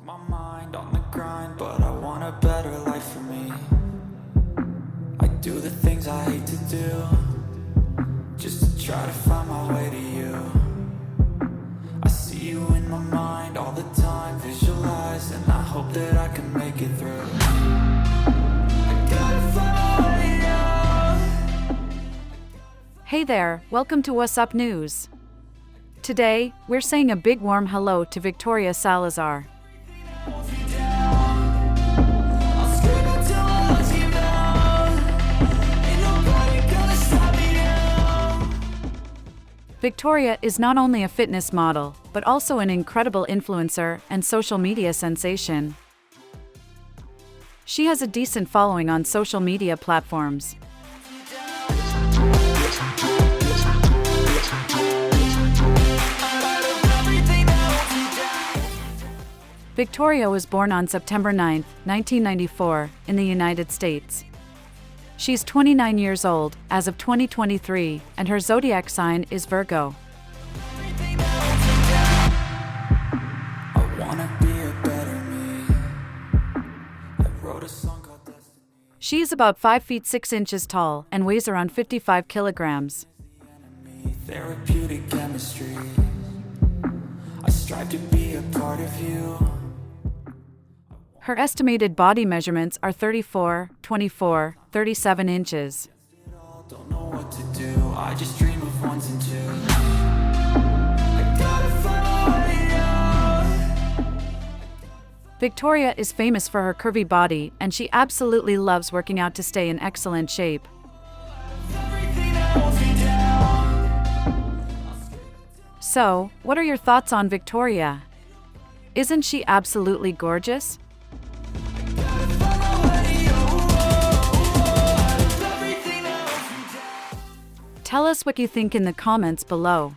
My mind on the grind, but I want a better life for me. I do the things I hate to do, just to try to find my way to you. I see you in my mind all the time, visualize, and I hope that I can make it through. I gotta find my way out. Hey there, welcome to Wassup News. Today, we're saying a big warm hello to Victoria Salazar. Victoria is not only a fitness model, but also an incredible influencer and social media sensation. She has a decent following on social media platforms. Victoria was born on September 9, 1994, in the United States. She's 29 years old, as of 2023, and her zodiac sign is Virgo. I wanna be a better me. I wrote a song called Destiny. She is about 5 feet 6 inches tall and weighs around 55 kilograms. Therapeutic chemistry. I strive to be a part of you. Her estimated body measurements are 34, 24, 37 inches. Don't know what to do. I just dream of ones and twos. I gotta find my way out. Victoria is famous for her curvy body, and she absolutely loves working out to stay in excellent shape. Everything that holds me down. So, what are your thoughts on Victoria? Isn't she absolutely gorgeous? Gotta find my way out. Everything that holds me down. Tell us what you think in the comments below.